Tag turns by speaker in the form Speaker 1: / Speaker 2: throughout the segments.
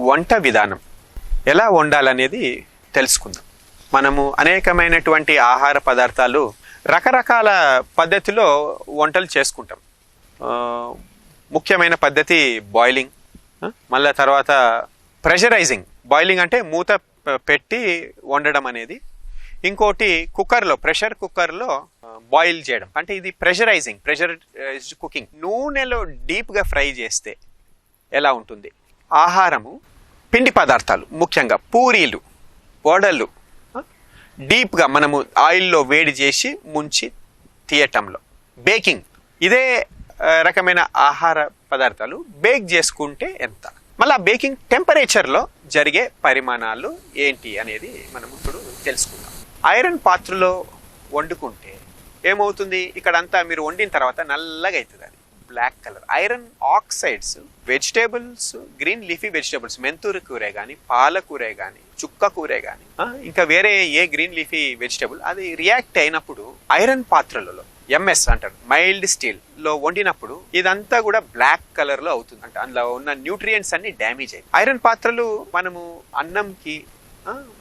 Speaker 1: వంట విధానం ఎలా వండాలనేది తెలుసుకుందాం. మనము అనేకమైనటువంటి ఆహార పదార్థాలు రకరకాల పద్ధతిలో వంటలు చేసుకుంటాం. ముఖ్యమైన పద్ధతి బాయిలింగ్, మళ్ళీ తర్వాత ప్రెషరైజింగ్. బాయిలింగ్ అంటే మూత పెట్టి వండడం అనేది. ఇంకోటి కుక్కర్లో, ప్రెషర్ కుక్కర్లో బాయిల్ చేయడం, అంటే ఇది ప్రెషరైజ్డ్ కుకింగ్. నూనెలో డీప్గా ఫ్రై చేస్తే ఎలా ఉంటుంది? ఆహారము, పిండి పదార్థాలు, ముఖ్యంగా పూరీలు, వడలు డీప్గా మనము ఆయిల్లో వేడి చేసి ముంచి తీయటంలో. బేకింగ్, ఇదే రకమైన ఆహార పదార్థాలు బేక్ చేసుకుంటే ఎంత? మళ్ళీ ఆ బేకింగ్ టెంపరేచర్లో జరిగే పరిమాణాలు ఏంటి అనేది మనం ఇప్పుడు తెలుసుకుందాం. ఐరన్ పాత్రలో వండుకుంటే ఏమవుతుంది? ఇక్కడంతా మీరు వండిన తర్వాత నల్లగా అవుతుంది, అది black colour. Iron oxides vegetables, green leafy vegetables, మెంతూరు కూరే కానీ, పాలకూరే కానీ, చుక్క కూరే కానీ, ఇంకా వేరే ఏ గ్రీన్ లీఫీ వెజిటేబుల్ అది రియాక్ట్ అయినప్పుడు ఐరన్ పాత్రలలో, ఎంఎస్ అంటారు, మైల్డ్ స్టీల్ లో వండినప్పుడు ఇదంతా కూడా బ్లాక్ కలర్ లో అవుతుంది. అంటే అందులో ఉన్న న్యూట్రియంట్స్ అన్ని డ్యామేజ్ అయ్యి. ఐరన్ పాత్రలు మనము అన్నంకి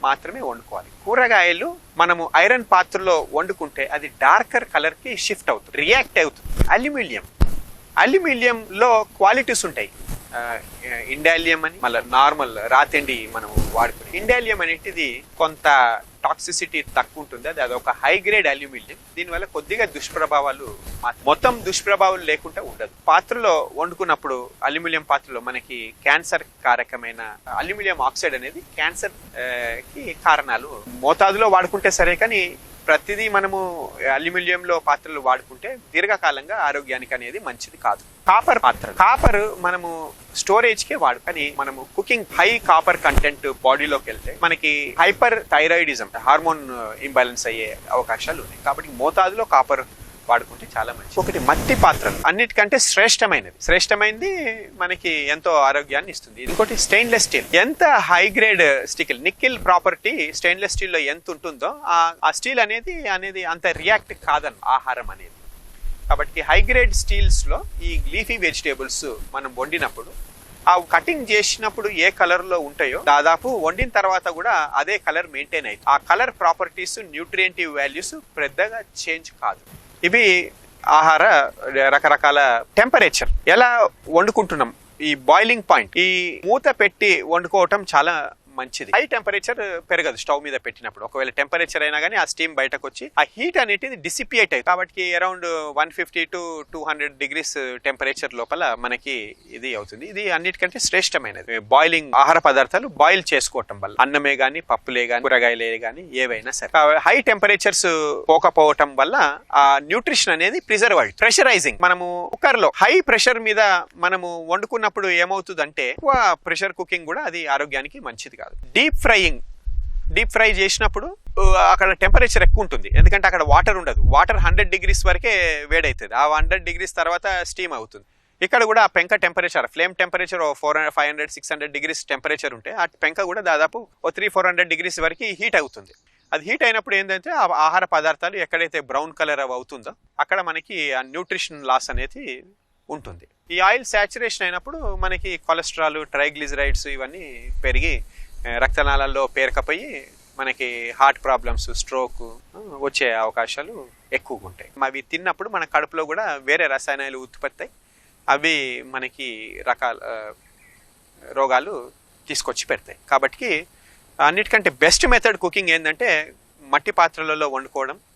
Speaker 1: మాత్రమే వండుకోవాలి. కూరగాయలు మనము ఐరన్ పాత్రలో వండుకుంటే అది డార్కర్ కలర్ కి షిఫ్ట్ అవుతుంది, రియాక్ట్ అవుతుంది. అల్యూమినియంలో క్వాలిటీస్ ఉంటాయి. ఇండాలియం అని, మళ్ళీ నార్మల్ రాతిండి మనం వాడుకునే ఇండాలియం అనేటిది కొంత టాక్సిసిటీ తక్కువ ఉంటుంది. అది ఒక హై గ్రేడ్ అల్యూమినియం. దీనివల్ల కొద్దిగా దుష్ప్రభావాలు, మొత్తం దుష్ప్రభావాలు లేకుండా ఉండదు. పాత్రలో వండుకున్నప్పుడు అల్యూమినియం పాత్రలో మనకి క్యాన్సర్ కారకమైన అల్యూమినియం ఆక్సైడ్ అనేది క్యాన్సర్ కి కారణాలు. మోతాదులో వాడుకుంటే సరే, కానీ ప్రతిదీ మనము అల్యూమినియంలో పాత్రలు వాడుకుంటే దీర్ఘకాలంగా ఆరోగ్యానికి అనేది మంచిది కాదు. కాపర్ పాత్ర, కాపర్ మనము స్టోరేజ్ కే వాడు, కానీ మనము కుకింగ్ హై కాపర్ కంటెంట్ బాడీలోకి వెళ్తే మనకి హైపర్ థైరాయిడిజం, హార్మోన్ ఇంబ్యాలెన్స్ అయ్యే అవకాశాలు ఉన్నాయి. కాబట్టి మోతాదులో కాపర్ వాడుకుంటే చాలా మంచిది. ఒకటి మట్టి పాత్రలు, అన్నిటికంటే శ్రేష్టమైనది మనకి ఎంతో ఆరోగ్యాన్ని ఇస్తుంది. ఇంకోటి స్టెయిన్లెస్ స్టీల్. ఎంత high grade steel, nickel property stainless steel లో ఎంత ఉంటుందో ఆ స్టీల్ అనేది అంత రియాక్ట్ కాదన్న ఆహారం అనేది. కాబట్టి హై గ్రేడ్ స్టీల్స్ లో ఈ లీఫీ వెజిటేబుల్స్ మనం వండినప్పుడు ఆ కటింగ్ చేసినప్పుడు ఏ కలర్ లో ఉంటాయో దాదాపు వండిన తర్వాత కూడా అదే కలర్ మెయింటైన్ అవుతుంది. ఆ కలర్ ప్రాపర్టీస్, న్యూట్రియంటివ్ వాల్యూస్ పెద్దగా చేంజ్ కాదు. ఇవి ఆహార రకరకాల టెంపరేచర్ ఎలా వండుకుంటున్నాం, ఈ బాయిలింగ్ పాయింట్, ఈ మూత పెట్టి వండుకోవటం చాలా మంచిది. హై టెంపరేచర్ పెరగదు స్టవ్ మీద పెట్టినప్పుడు. ఒకవేళ టెంపరేచర్ అయినా కానీ ఆ స్టీమ్ బయటకు వచ్చి ఆ హీట్ అనేది డిసిపియేట్ అవుతుంది. కాబట్టి అరౌండ్ 150 to 200 degrees టెంపరేచర్ లోపల మనకి ఇది అవుతుంది. ఇది అన్నిటికంటే శ్రేష్టమైనది. బాయిలింగ్ ఆహార పదార్థాలు బాయిల్ చేసుకోవటం వల్ల, అన్నమే గానీ, పప్పులే గానీ, కూరగాయలే గానీ, ఏవైనా సరే హై టెంపరేచర్స్ పోకపోవటం వల్ల ఆ న్యూట్రిషన్ అనేది ప్రిజర్వ్ అవుతుంది. ప్రెషరైజింగ్, మనము కుక్కర్ లో హై ప్రెషర్ మీద మనము వండుకున్నప్పుడు ఏమవుతుందంటే ఎక్కువ ప్రెషర్ కుకింగ్ కూడా అది ఆరోగ్యానికి మంచిది కాదు. డీప్ ఫ్రై చేసినప్పుడు అక్కడ టెంపరేచర్ ఎక్కువ ఉంటుంది, ఎందుకంటే అక్కడ వాటర్ ఉండదు. వాటర్ 100 degrees వరకే వేడవుతుంది. ఆ 100 degrees తర్వాత స్టీమ్ అవుతుంది. ఇక్కడ కూడా ఆ పెంక temperature, flame temperature 500-600 degrees temperature ఉంటే ఆ పెంక కూడా దాదాపు 300-400 degrees వరకు హీట్ అవుతుంది. అది హీట్ అయినప్పుడు ఏంటంటే ఆ ఆహార పదార్థాలు ఎక్కడైతే బ్రౌన్ కలర్ అవుతుందో అక్కడ మనకి ఆ న్యూట్రిషన్ లాస్ అనేది ఉంటుంది. ఈ ఆయిల్ సాచురేషన్ అయినప్పుడు మనకి కొలెస్ట్రాల్, ట్రైగ్లిజరైడ్స్ ఇవన్నీ పెరిగి రక్తనాళాల్లో పేరకపోయి మనకి హార్ట్ ప్రాబ్లమ్స్, స్ట్రోక్ వచ్చే అవకాశాలు ఎక్కువగా ఉంటాయి. అవి తిన్నప్పుడు మన కడుపులో కూడా వేరే రసాయనాలు ఉత్పత్తి అయ్యి అవి మనకి రకాల రోగాలు తీసుకొచ్చి పెడతాయి. కాబట్టి అన్నిటికంటే బెస్ట్ మెథడ్ కుకింగ్ ఏంటంటే మట్టి పాత్రలలో వండుకోవడం,